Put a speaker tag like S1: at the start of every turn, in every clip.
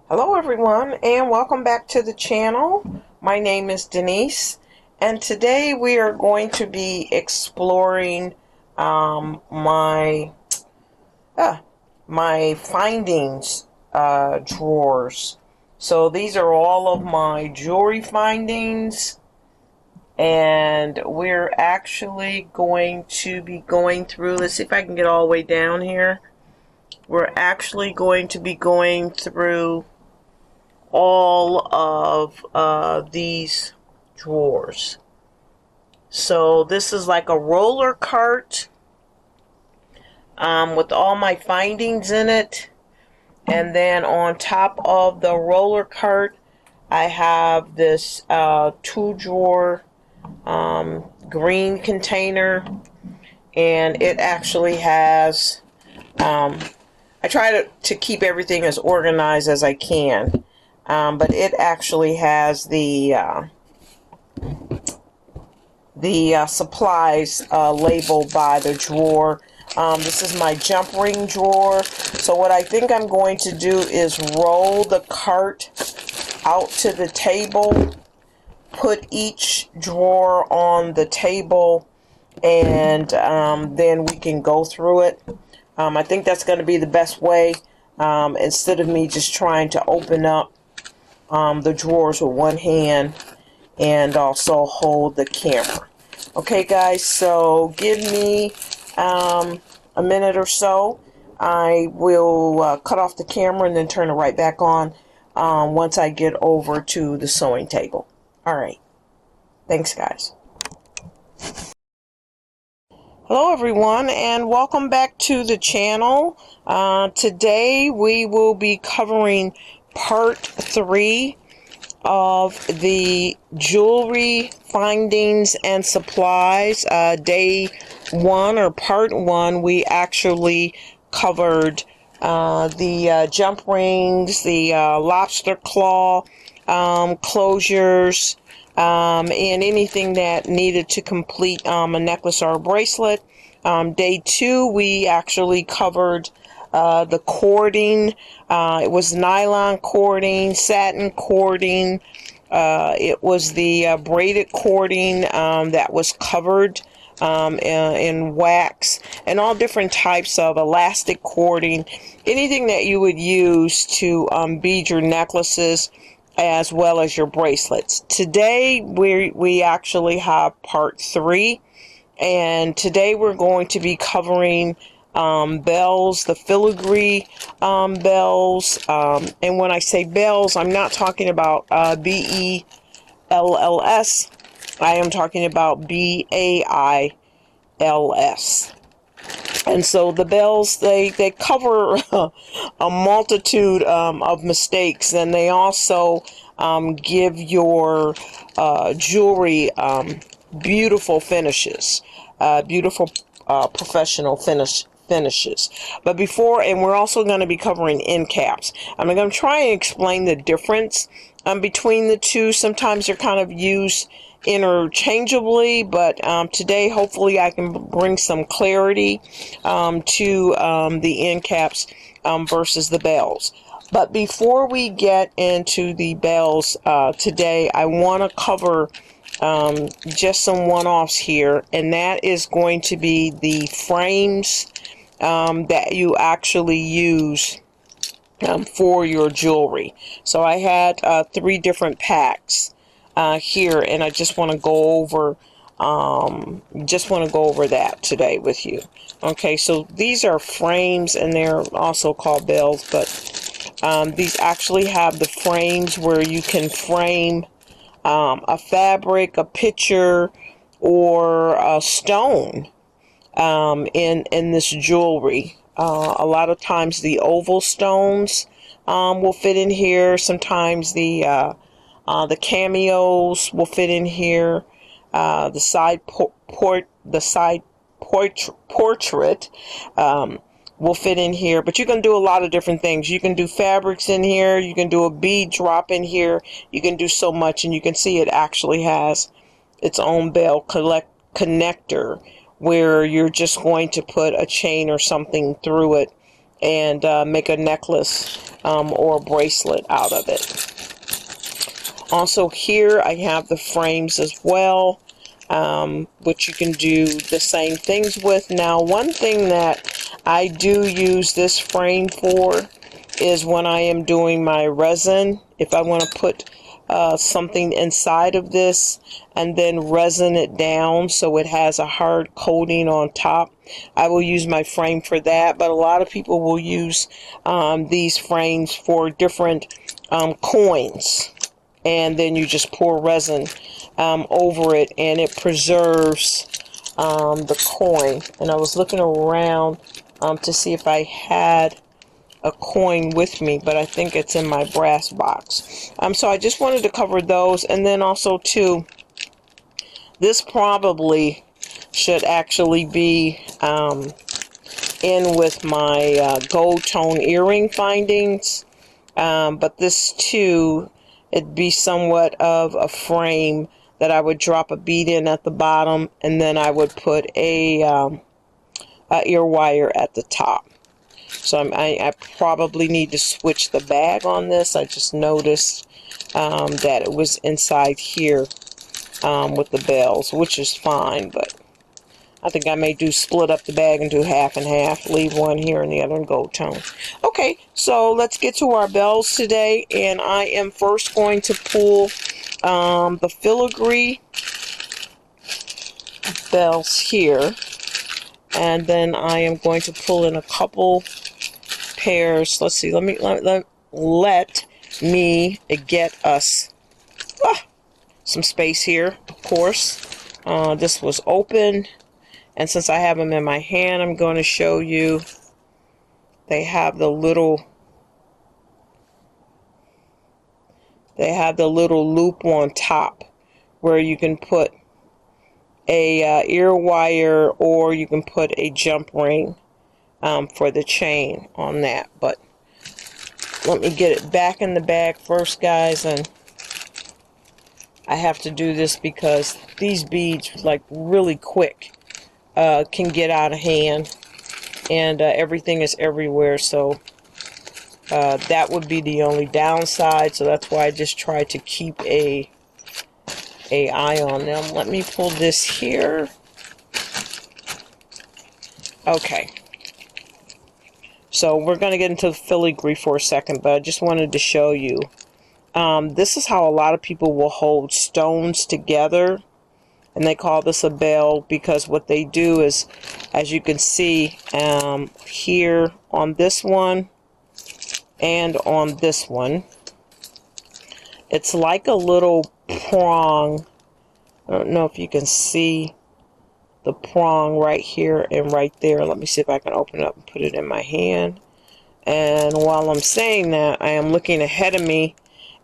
S1: Hello everyone and welcome back to the channel. My name is Denise and today we are going to be exploring my findings drawers. So these are all of my jewelry findings and we're actually going to be going through, let's see if I can get all the way down here. We're actually going to be going through all of these drawers. So this is like a roller cart with all my findings in it, and then on top of the roller cart I have this 2-drawer green container, and it actually has I try to keep everything as organized as I can. But it actually has the supplies labeled by the drawer. This is my jump ring drawer. So what I think I'm going to do is roll the cart out to the table, put each drawer on the table, and then we can go through it. I think that's going to be the best way, instead of me just trying to open up the drawers with one hand and also hold the camera. Okay guys, so give me a minute or so. I will cut off the camera and then turn it right back on once I get over to the sewing table. Alright, thanks guys. Hello everyone and welcome back to the channel. Today we will be covering part 3 of the jewelry findings and supplies. Day 1 or part 1, we actually covered the jump rings, the lobster claw closures, and anything that needed to complete a necklace or a bracelet. Day 2, we actually covered the cording. It was nylon cording, satin cording. It was the braided cording that was covered in wax, and all different types of elastic cording, anything that you would use to bead your necklaces as well as your bracelets. Today we actually have part 3, and today we're going to be covering bells, the filigree bells, and when I say bells, I'm not talking about B-E-L-L-S. I am talking about B-A-I-L-S. And so the bells, they cover a multitude of mistakes, and they also give your jewelry beautiful finishes, beautiful professional finishes. But before, and we're also going to be covering end caps. I'm going to try and explain the difference between the two. Sometimes they're kind of used interchangeably, but today hopefully I can bring some clarity to the end caps versus the bells. But before we get into the bells today, I want to cover just some one-offs here, and that is going to be the frames that you actually use for your jewelry. So I had 3 different packs here, and I just want to go over that today with you. Okay, so these are frames, and they're also called bells, but these actually have the frames where you can frame a fabric, a picture, or a stone in this jewelry. A lot of times the oval stones will fit in here. Sometimes the cameos will fit in here. The side portrait will fit in here, but you can do a lot of different things. You can do fabrics in here, you can do a bead drop in here, you can do so much, and you can see it actually has its own bell connector where you're just going to put a chain or something through it and make a necklace or a bracelet out of it. Also here I have the frames as well, which you can do the same things with. Now, one thing that I do use this frame for is when I am doing my resin. If I want to put something inside of this and then resin it down so it has a hard coating on top, I will use my frame for that. But a lot of people will use these frames for different coins, and then you just pour resin over it and it preserves the coin. And I was looking around to see if I had a coin with me, but I think it's in my brass box. So I just wanted to cover those. And then also too, this probably should actually be in with my gold tone earring findings, but this too, it'd be somewhat of a frame that I would drop a bead in at the bottom, and then I would put a ear wire at the top. So I probably need to switch the bag on this. I just noticed that it was inside here with the bells, which is fine, but I think I may split up the bag and do half and half, leave one here and the other in gold tone. Okay, so let's get to our bells today, and I am first going to pull the filigree bells here, and then I am going to pull in a couple pairs. Let's see, let me get us some space here, of course. This was open, and since I have them in my hand, I'm going to show you. They have the little loop on top where you can put a ear wire, or you can put a jump ring for the chain on that. But let me get it back in the bag first, guys, and I have to do this because these beads, like, really quick can get out of hand, and everything is everywhere, so that would be the only downside. So that's why I just try to keep a eye on them. Let me pull this here. Okay, so we're going to get into the filigree for a second, but I just wanted to show you. This is how a lot of people will hold stones together, and they call this a bell because what they do is, as you can see here on this one and on this one, it's like a little prong. I don't know if you can see the prong right here and right there. Let me see if I can open it up and put it in my hand. And while I'm saying that, I am looking ahead of me,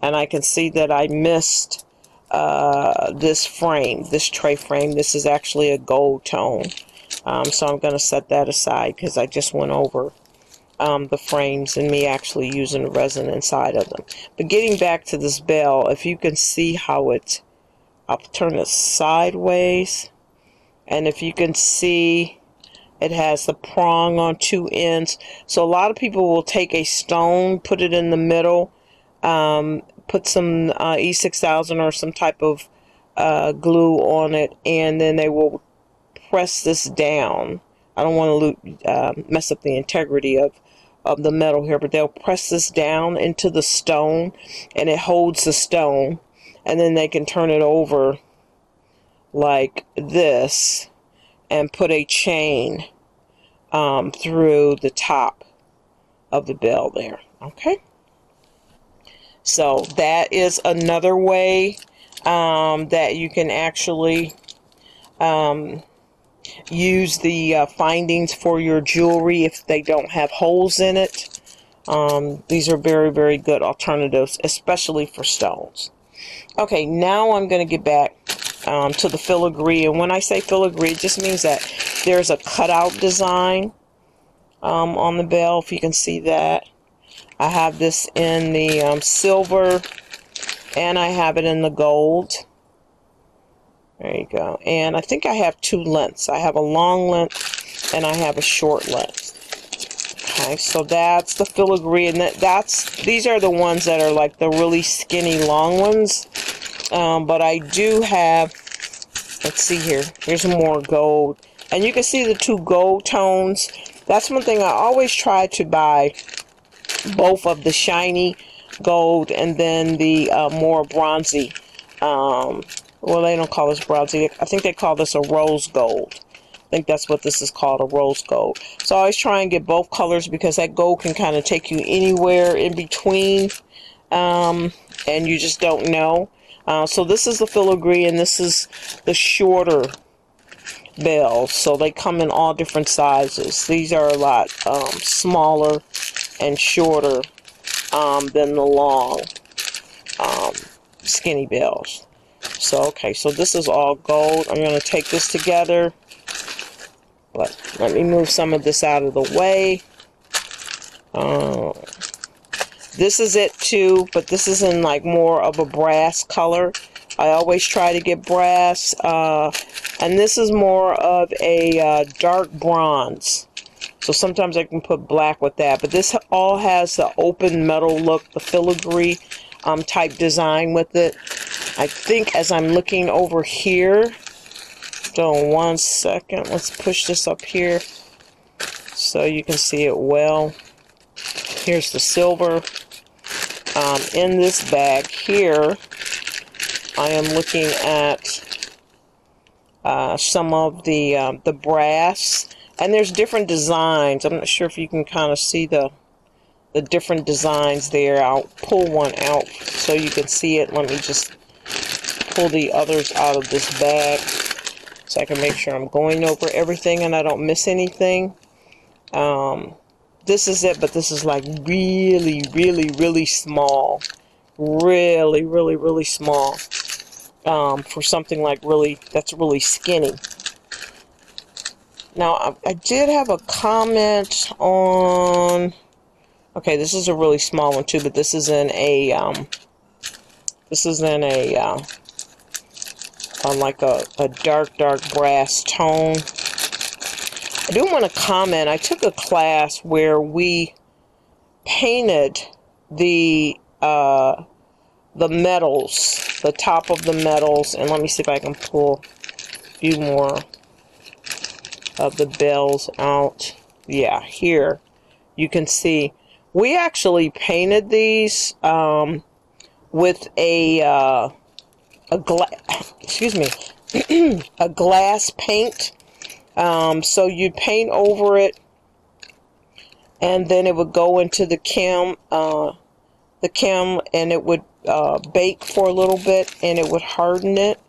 S1: and I can see that I missed this frame, this tray frame. This is actually a gold tone. So I'm going to set that aside because I just went over the frames and me actually using the resin inside of them. But getting back to this bell, if you can see how I'll turn it sideways, and if you can see, it has the prong on two ends. So a lot of people will take a stone, put it in the middle, put some E6000 or some type of glue on it, and then they will press this down. I don't want to mess up the integrity of the metal here, but they'll press this down into the stone, and it holds the stone, and then they can turn it over like this and put a chain through the top of the bell there. Okay, so that is another way that you can actually use the findings for your jewelry if they don't have holes in it. These are very, very good alternatives, especially for stones. Okay, now I'm going to get back to the filigree, and when I say filigree, it just means that there's a cutout design on the bell, if you can see that. I have this in the silver, and I have it in the gold. There you go. And I think I have two lengths. I have a long length and I have a short length. Okay, so that's the filigree, and these are the ones that are like the really skinny long ones. But I do have, let's see here, here's more gold. And you can see the two gold tones. That's one thing I always try to buy, both of the shiny gold and then the more bronzy. Well, they don't call this bronzy. I think they call this a rose gold. I think that's what this is called, a rose gold. So I always try and get both colors because that gold can kind of take you anywhere in between, and you just don't know. So this is the filigree, and this is the shorter bells. So they come in all different sizes. These are a lot smaller and shorter than the long skinny bells. So okay, so this is all gold. I'm going to take this together. But let me move some of this out of the way. This is it too, but this is in like more of a brass color. I always try to get brass. And this is more of a dark bronze. So sometimes I can put black with that. But this all has the open metal look, the filigree type design with it. I think as I'm looking over here, hold on one second, let's push this up here so you can see it well. Here's the silver. In this bag here, I am looking at some of the brass, and there's different designs. I'm not sure if you can kind of see the different designs there. I'll pull one out so you can see it. Let me just pull the others out of this bag so I can make sure I'm going over everything and I don't miss anything. This is it, but this is like really, really, really small. Really, really, really small. For something like that's really skinny. Now, I did have a comment on, okay, this is a really small one too, but this is in a, like a dark brass tone. I do want to comment, I took a class where we painted the metals, the top of the metals, and let me see if I can pull a few more of the bells out. Yeah, here you can see we actually painted these with a excuse me, a glass paint. So you'd paint over it, and then it would go into the kiln, and it would bake for a little bit, and it would harden it.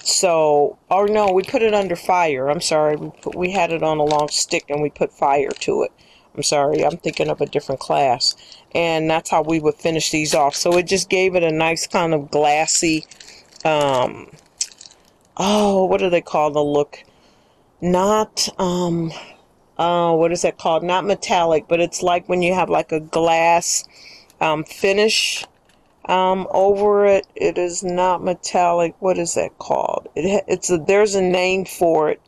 S1: So, or no, we put it under fire. I'm sorry, we had it on a long stick, and we put fire to it. I'm sorry, I'm thinking of a different class. And that's how we would finish these off. So it just gave it a nice kind of glassy, oh, what do they call the look? Not, what is that called? Not metallic, but it's like when you have like a glass finish over it. It is not metallic. What is that called? There's a name for it,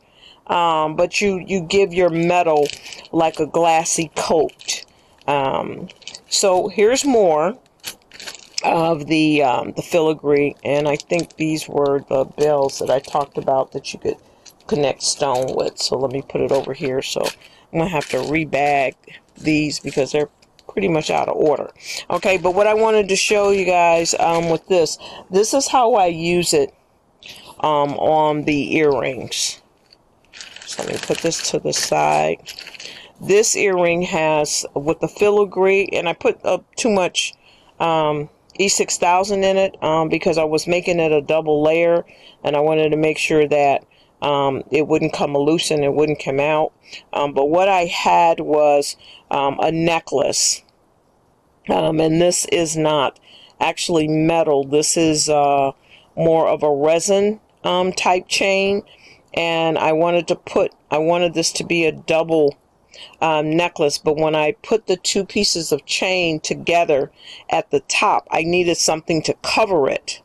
S1: but you give your metal like a glassy coat. So here's more of the filigree, and I think these were the bells that I talked about that you could connect stone with. So let me put it over here. So I'm gonna have to rebag these because they're pretty much out of order. Okay, but what I wanted to show you guys with this is how I use it on the earrings. So let me put this to the side. This earring has with the filigree, and I put too much E6000 in it because I was making it a double layer, and I wanted to make sure that it wouldn't come loose and it wouldn't come out. But what I had was a necklace, and this is not actually metal. This is more of a resin type chain, and I wanted this to be a double necklace. But when I put the two pieces of chain together at the top, I needed something to cover it.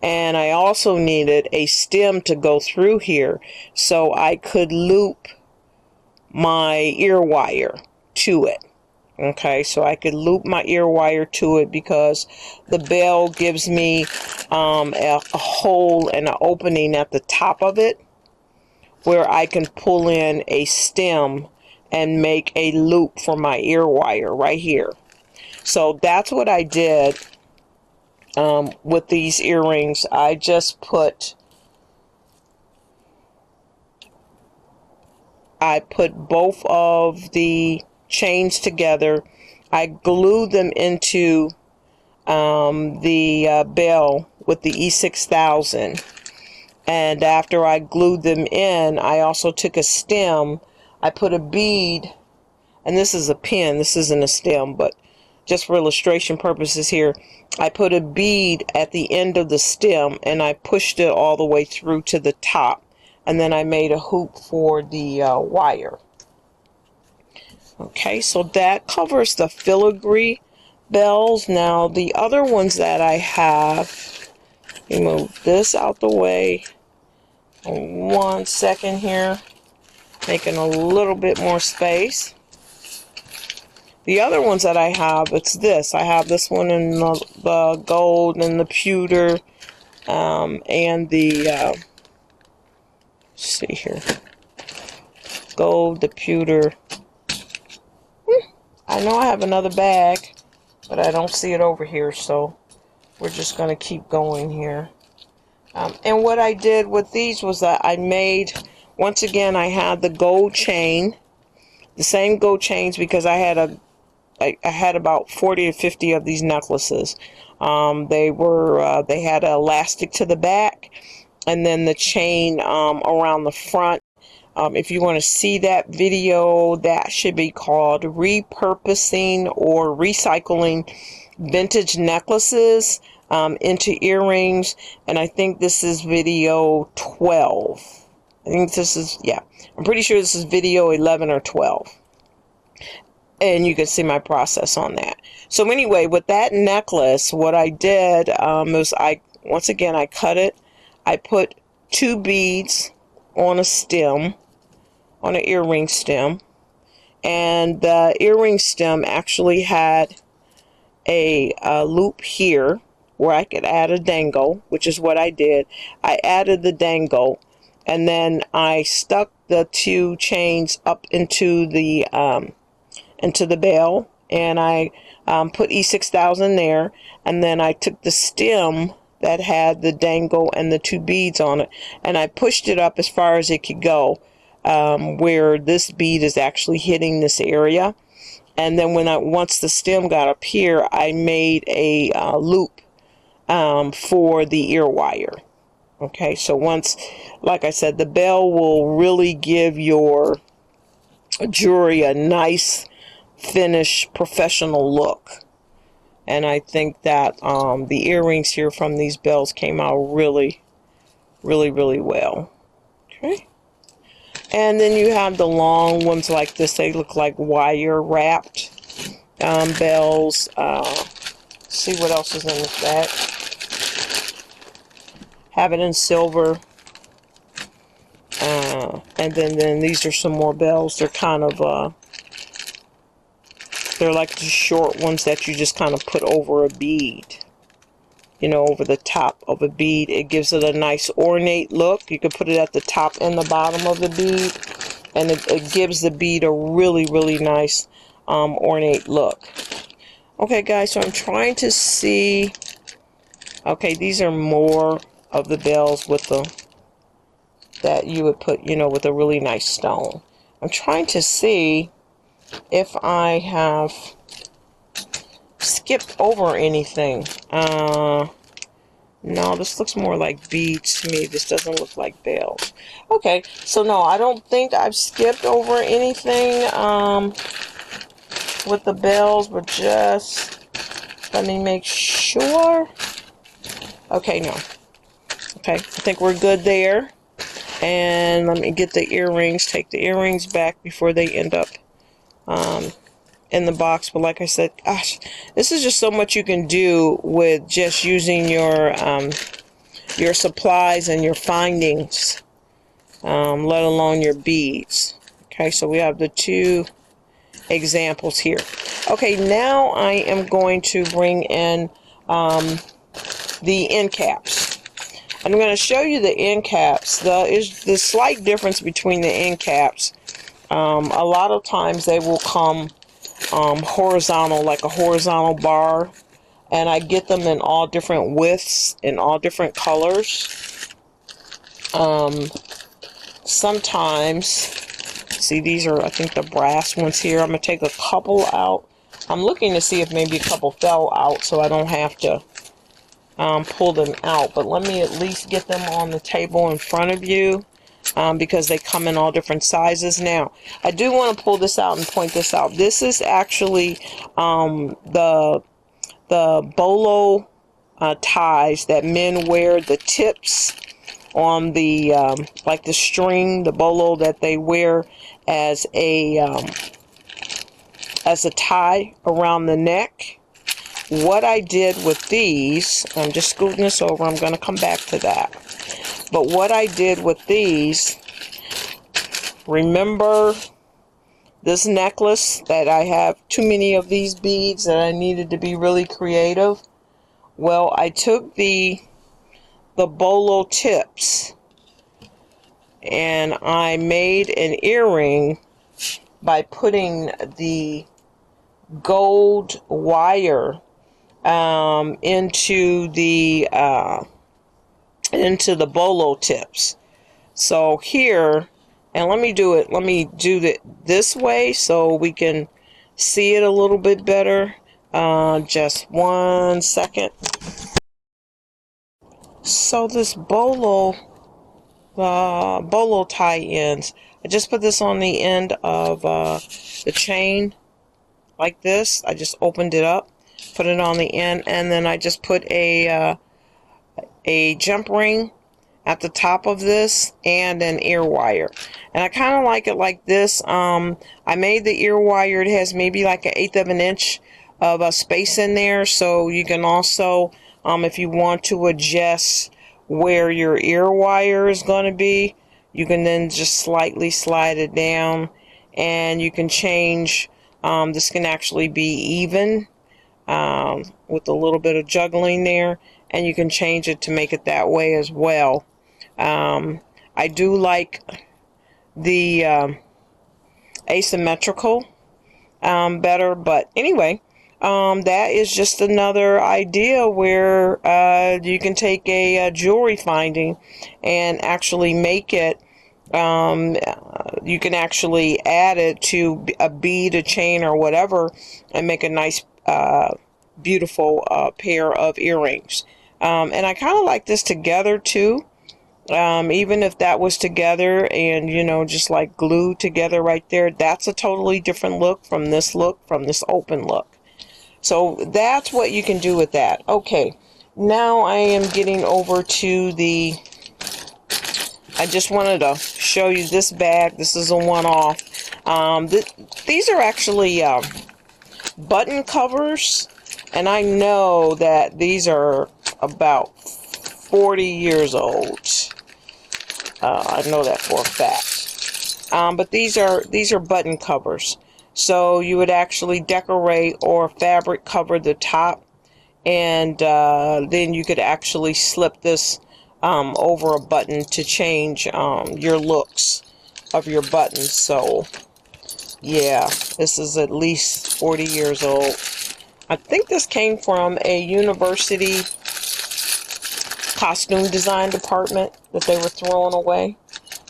S1: And I also needed a stem to go through here so I could loop my ear wire to it. Okay, so I could loop my ear wire to it because the bell gives me a hole and an opening at the top of it where I can pull in a stem and make a loop for my ear wire right here. So that's what I did with these earrings. I just put both of the chains together. I glued them into the bell with the E6000, and after I glued them in, I also took a stem. I put a bead, and this is a pin, this isn't a stem, but just for illustration purposes here, I put a bead at the end of the stem and I pushed it all the way through to the top, and then I made a hoop for the wire. Okay, so that covers the filigree bells. Now the other ones that I have, let me move this out the way. 1 second here, making a little bit more space. The other ones that I have, it's this. I have this one in the gold and the pewter, and the, let's see here, gold, the pewter. I know I have another bag, but I don't see it over here, so we're just going to keep going here. And what I did with these was that I made, once again, I had the gold chain, the same gold chains, because I had about 40 or 50 of these necklaces. They had an elastic to the back, and then the chain around the front. If you want to see that video, that should be called Repurposing or Recycling Vintage Necklaces into Earrings. And I think this is video 12. I think this is, yeah, I'm pretty sure this is video 11 or 12. And you can see my process on that. So anyway, with that necklace, what I did was once again, I cut it. I put 2 beads on a stem, on an earring stem, and the earring stem actually had a loop here where I could add a dangle, which is what I did. I added the dangle, and then I stuck the 2 chains up into the bell, and I put E6000 there, and then I took the stem that had the dangle and the 2 beads on it, and I pushed it up as far as it could go, where this bead is actually hitting this area. And then once the stem got up here, I made a loop for the ear wire. Okay, so once, like I said, the bell will really give your jewelry a nice finished professional look. And I think that the earrings here from these bells came out really, really, really well. Okay. And then you have the long ones like this. They look like wire wrapped bells. See what else is in this bag. Have it in silver. And then these are some more bells. They're kind of they're like the short ones that you just kind of put over a bead, you know, over the top of a bead. It gives it a nice ornate look. You can put it at the top and the bottom of the bead, and it gives the bead a really, really nice ornate look. Okay, guys, so I'm trying to see. Okay, these are more of the bells with the that you would put, you know, with a really nice stone. I'm trying to see if I have skipped over anything. No, this looks more like beads to me. This doesn't look like bells. Okay, so no, I don't think I've skipped over anything with the bells, but just let me make sure. Okay, no. Okay, I think we're good there. And let me get the earrings, take the earrings back before they end up in the box. But like I said, gosh, this is just so much you can do with just using your supplies and your findings, let alone your beads. Okay, so we have the 2 examples here. Okay, now I am going to bring in the end caps. I'm going to show you the end caps. The slight difference between the end caps. A lot of times they will come horizontal, like a horizontal bar, and I get them in all different widths, in all different colors. Sometimes, see, these are, I think, the brass ones here. I'm going to take a couple out. I'm looking to see if maybe a couple fell out so I don't have to pull them out. But let me at least get them on the table in front of you because they come in all different sizes. Now, I do want to pull this out and point this out. This is actually the bolo ties that men wear, the tips on the like the string, the bolo that they wear as a tie around the neck. What I did with these, I'm just scooting this over, I'm going to come back to that. But what I did with these, remember this necklace that I have too many of these beads that I needed to be really creative? Well, I took the bolo tips and I made an earring by putting the gold wire into the bolo tips. So here, and let me do it this way so we can see it a little bit better. Just 1 second. So this bolo tie ends, I just put this on the end of the chain like this. I just opened it up, put it on the end, and then I just put a jump ring at the top of this and an ear wire. And I kind of like it like this. I made the ear wire, it has maybe like 1/8 of an inch of a space in there, so you can also if you want to adjust where your ear wire is going to be, you can then just slightly slide it down, and you can change. This can actually be even with a little bit of juggling there, and you can change it to make it that way as well. I do like the asymmetrical better, but anyway, that is just another idea where you can take a jewelry finding and actually make it. You can actually add it to a bead, a chain, or whatever, and make a nice, beautiful pair of earrings. And I kind of like this together too. Even if that was together and, you know, just like glued together right there, that's a totally different look from this open look. So that's what you can do with that. Okay, now I am getting over to I just wanted to show you this bag. This is a one-off. These are actually button covers, and I know that these are about 40 years old. I know that for a fact. But these are button covers. So you would actually decorate or fabric cover the top, and then you could actually slip this over a button to change your looks of your buttons. So yeah, this is at least 40 years old. I think this came from a university costume design department that they were throwing away.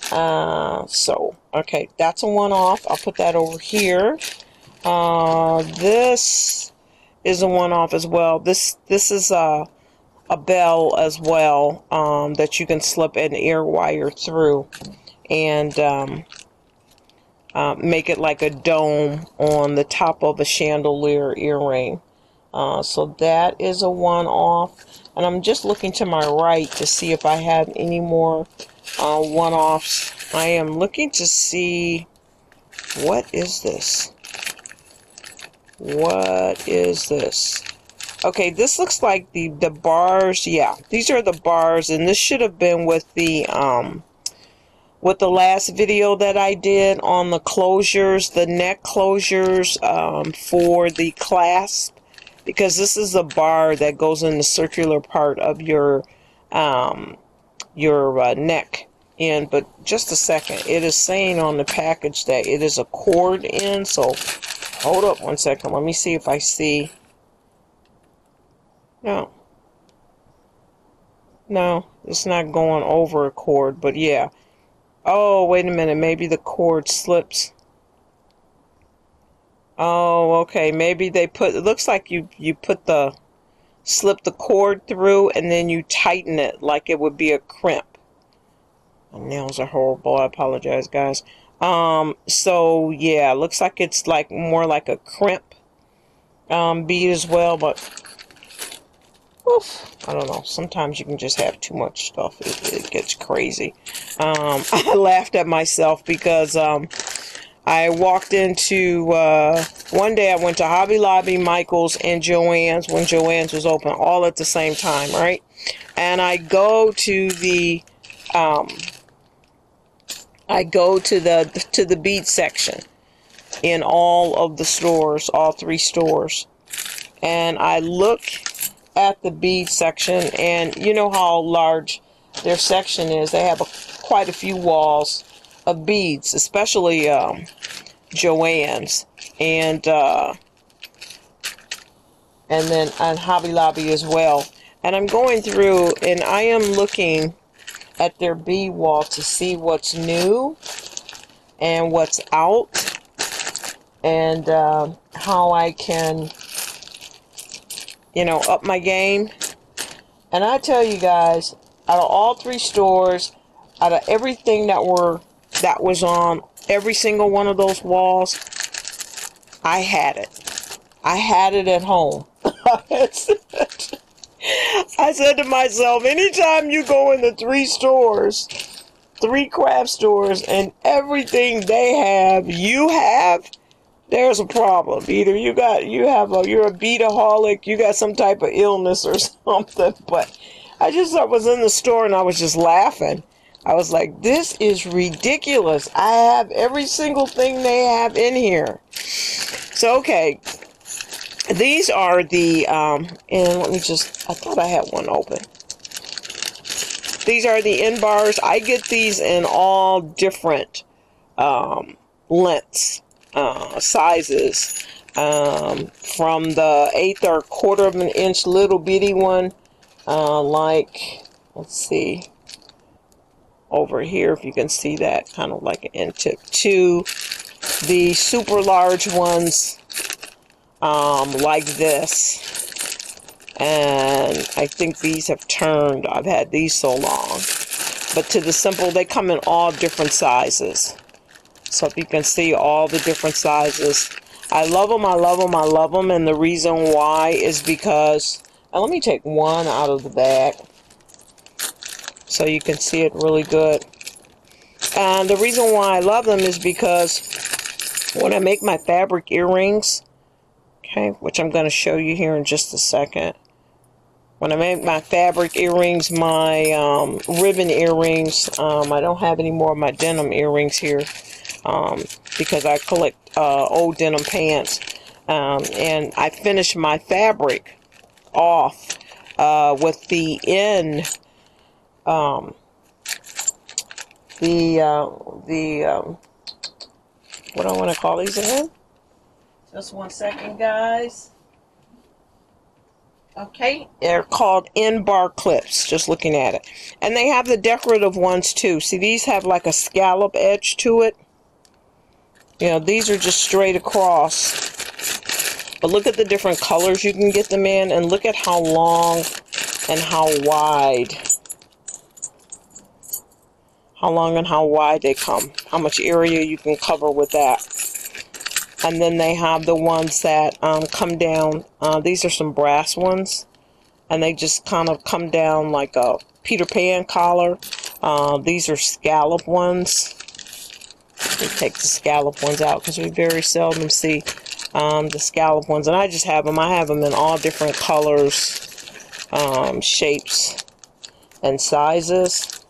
S1: So okay, that's a one-off. I'll put that over here. This is a one-off as well. This is a bell as well, that you can slip an ear wire through and make it like a dome on the top of a chandelier earring. So that is a one-off. And I'm just looking to my right to see if I have any more one-offs. I am looking to see, what is this? What is this? Okay, this looks like the bars. Yeah, these are the bars, and this should have been with the with the last video that I did on the closures, the neck closures for the clasp, because this is a bar that goes in the circular part of your neck. And but just a second, it is saying on the package that it is a cord in, so hold up one second, let me see if I see. No, it's not going over a cord, but yeah. Oh, wait a minute, maybe the cord slips. Oh, okay, maybe they put, it looks like you slip the cord through and then you tighten it like it would be a crimp. My nails are horrible, I apologize, guys. So yeah, looks like it's like more like a crimp bead as well, but oof, I don't know. Sometimes you can just have too much stuff. It gets crazy. I laughed at myself because I walked into, one day I went to Hobby Lobby, Michael's, and Joann's when Joann's was open all at the same time, right? And I go to the, to the bead section in all of the stores, all 3 stores. And I look at the bead section, and you know how large their section is. They have quite a few walls of beads, especially Joann's and then on Hobby Lobby as well. And I'm going through and I am looking at their bead wall to see what's new and what's out, and how I can, you know, up my game. And I tell you guys, out of all 3 stores, out of everything that was on every single one of those walls, I had it. I had it at home. I said to myself, anytime you go into 3 stores, 3 craft stores, and everything they have, you have, there's a problem. Either you're a beadaholic, you got some type of illness or something. But I was in the store and I was just laughing. I was like, this is ridiculous. I have every single thing they have in here. So, okay. These are the, and let me just, I thought I had one open. These are the end bars. I get these in all different lengths. Sizes, from the 1/8 or 1/4 of an inch little bitty one, like, let's see, over here if you can see that, kind of like an end tip, to the super large ones, like this. And I think these have turned, I've had these so long, but to the simple, they come in all different sizes. So if you can see all the different sizes, I love them, I love them, I love them. And the reason why is because, let me take one out of the bag so you can see it really good. And the reason why I love them is because when I make my fabric earrings, okay, which I'm going to show you here in just a second. When I make my fabric earrings, my ribbon earrings, I don't have any more of my denim earrings here. Because I collect old denim pants, and I finish my fabric off with the what do I want to call these again? Just one second, guys. Okay, they're called end bar clips, just looking at it. And they have the decorative ones too. See, these have like a scallop edge to it. You know, these are just straight across. But look at the different colors you can get them in, and look at how long and how wide. How long and how wide they come. How much area you can cover with that. And then they have the ones that come down. These are some brass ones. And they just kind of come down like a Peter Pan collar. These are scallop ones. We take the scallop ones out because we very seldom see the scallop ones. And I just have them. I have them in all different colors, shapes, and sizes.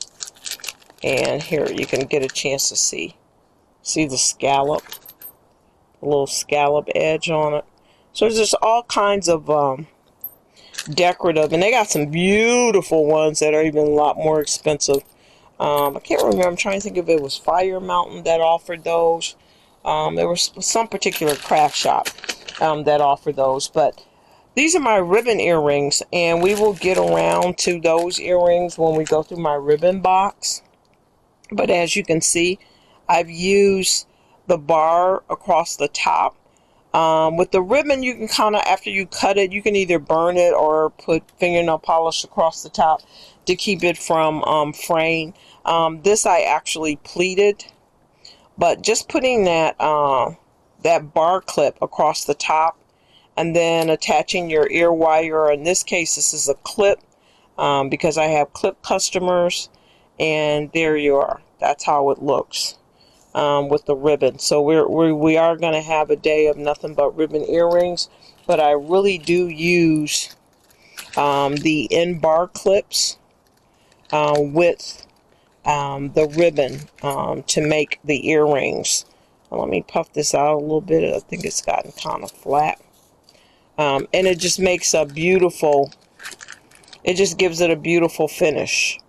S1: And here you can get a chance to see the scallop, a little scallop edge on it. So there's just all kinds of decorative, and they got some beautiful ones that are even a lot more expensive. I can't remember. I'm trying to think if it was Fire Mountain that offered those. There was some particular craft shop that offered those, but these are my ribbon earrings, and we will get around to those earrings when we go through my ribbon box. But as you can see, I've used the bar across the top. With the ribbon, you can kind of, after you cut it, you can either burn it or put fingernail polish across the top to keep it from fraying. This I actually pleated, but just putting that that bar clip across the top and then attaching your ear wire. In this case, this is a clip because I have clip customers, and there you are. That's how it looks with the ribbon. So we are going to have a day of nothing but ribbon earrings, but I really do use the end bar clips with the ribbon to make the earrings. Let me puff this out a little bit. I think it's gotten kind of flat. And it just makes a beautiful, it just gives it a beautiful finish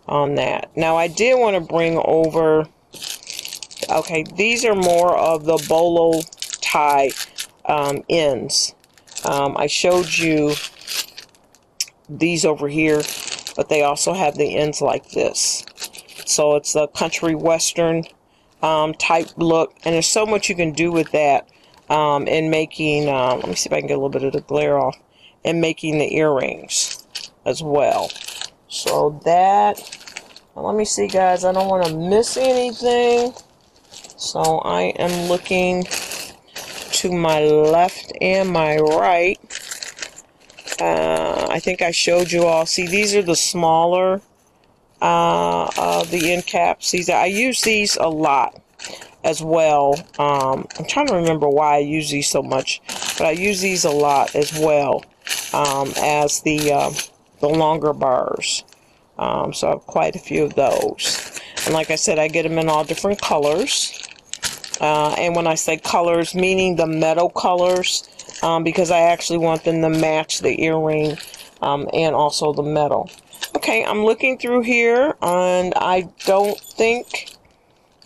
S1: on that. Now I did want to bring over, okay, these are more of the bolo tie ends. I showed you these over here, but they also have the ends like this. So it's a country western type look, and there's so much you can do with that in making, let me see if I can get a little bit of the glare off, in making the earrings as well. So that, let me see guys, I don't want to miss anything. So I am looking to my left and my right. I think I showed you all. See, these are the smaller the end caps. These, I use these a lot as well. I'm trying to remember why I use these so much, but I use these a lot as well as the longer bars. So I have quite a few of those. And like I said, I get them in all different colors. And when I say colors, meaning the metal colors, because I actually want them to match the earring and also the metal. Okay, I'm looking through here, and I don't think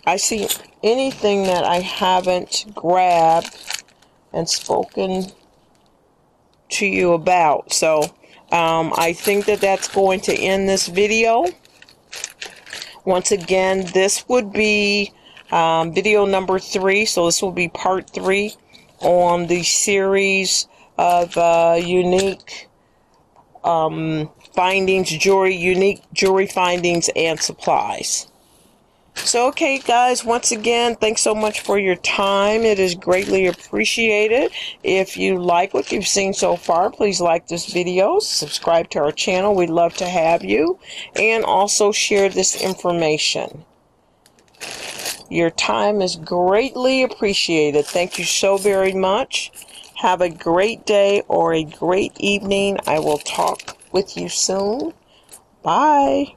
S1: I see anything that I haven't grabbed and spoken to you about. So I think that that's going to end this video. Once again, this would be video number 3, so this will be part 3 on the series of unique findings, unique jewelry findings and supplies. So okay guys, once again, thanks so much for your time. It is greatly appreciated. If you like what you've seen so far, please like this video, subscribe to our channel, we'd love to have you, and also share this information. Your time is greatly appreciated. Thank you so very much. Have a great day or a great evening. I will talk with you soon. Bye.